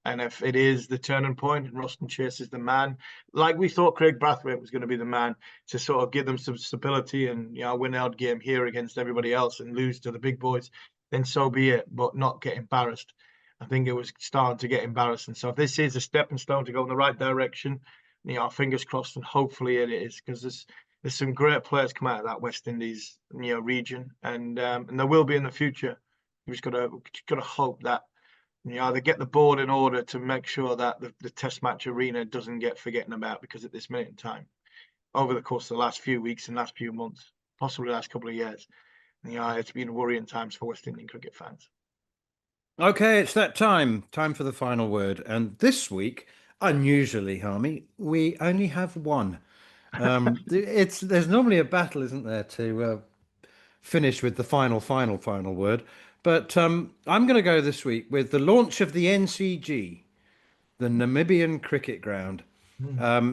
And if it is the turning point and Roston Chase is the man, like we thought Craig Brathwaite was going to be the man to sort of give them some stability and win out game here against everybody else and lose to the big boys, then so be it, but not get embarrassed. I think it was starting to get embarrassing. So if this is a stepping stone to go in the right direction, fingers crossed, and hopefully it is, because there's some great players come out of that West Indies region, and there will be in the future. We've just got to hope that they get the board in order to make sure that the Test match arena doesn't get forgotten about, because at this minute in time, over the course of the last few weeks and last few months, possibly the last couple of years, it's been worrying times for West Indian cricket fans. Okay, it's that time for the final word. And this week, unusually, Harmy, we only have one. There's normally a battle, isn't there, to finish with the final word. But I'm going to go this week with the launch of the NCG, the Namibian Cricket Ground.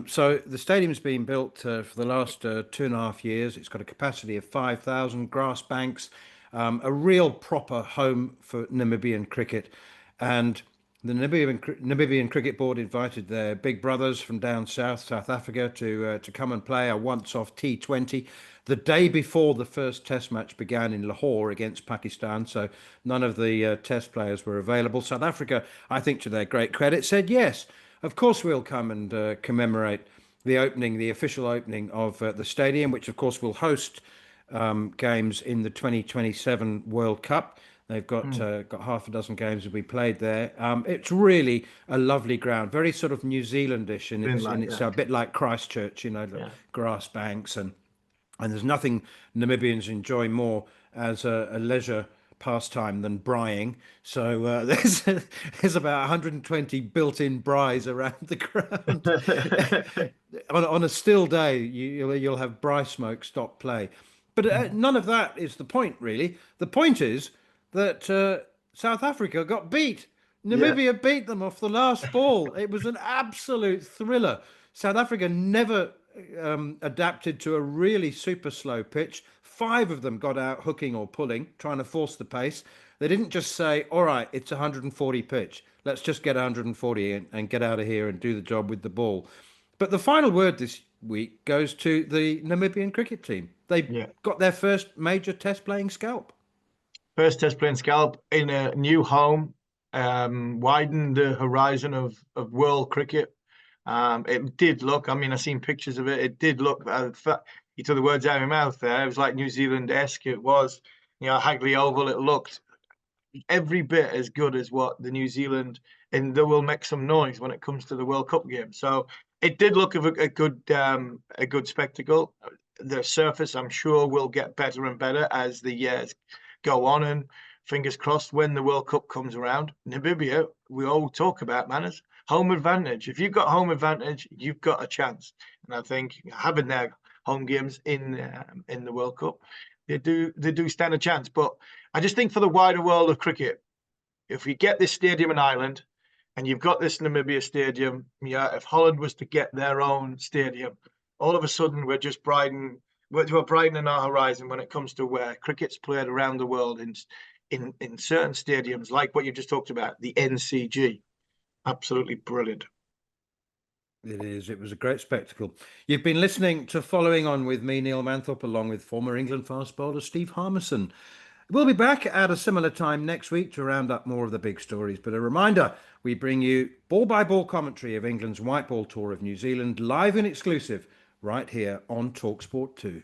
So the stadium's been built for the last 2.5 years. It's got a capacity of 5,000 grass banks, a real proper home for Namibian cricket. And The Namibian Cricket Board invited their big brothers from down south, South Africa, to come and play a once-off T20 the day before the first Test match began in Lahore against Pakistan. So none of the Test players were available. South Africa, I think, to their great credit, said yes, of course we'll come and commemorate the official opening of the stadium, which of course will host games in the 2027 World Cup. They've got half a dozen games to be played there. It's really a lovely ground, very sort of New Zealandish in its a bit like Christchurch, the grass banks, and there's nothing Namibians enjoy more as a leisure pastime than braaiing. So there's about 120 built-in braais around the ground. on a still day, you'll have braai smoke stop play. But none of that is the point, really. The point is that South Africa got beat. Namibia beat them off the last ball. It was an absolute thriller. South Africa never adapted to a really super slow pitch. 5 of them got out hooking or pulling, trying to force the pace. They didn't just say, all right, it's 140 pitch. Let's just get 140 and get out of here and do the job with the ball. But the final word this week goes to the Namibian cricket team. They got their first major test playing scalp. First test playing scalp in a new home, widened the horizon of world cricket. It did look, I mean, I've seen pictures of it. It did look, you took the words out of my mouth there. It was like New Zealand-esque. It was, Hagley Oval. It looked every bit as good as what the New Zealand, and they will make some noise when it comes to the World Cup game. So it did look a good spectacle. The surface, I'm sure, will get better and better as the years go on, and fingers crossed when the World Cup comes around. Namibia, we all talk about, manners, home advantage. If you've got home advantage, you've got a chance. And I think having their home games in the World Cup, they do stand a chance. But I just think for the wider world of cricket, if we get this stadium in Ireland and you've got this Namibia stadium, if Holland was to get their own stadium, all of a sudden we're just brightening our horizon when it comes to where cricket's played around the world in certain stadiums, like what you just talked about, the NCG. Absolutely brilliant. It is. It was a great spectacle. You've been listening to Following On with me, Neil Manthorp, along with former England fast bowler Steve Harmison. We'll be back at a similar time next week to round up more of the big stories. But a reminder, we bring you ball-by-ball commentary of England's white ball tour of New Zealand, live and exclusive, right here on talkSPORT 2.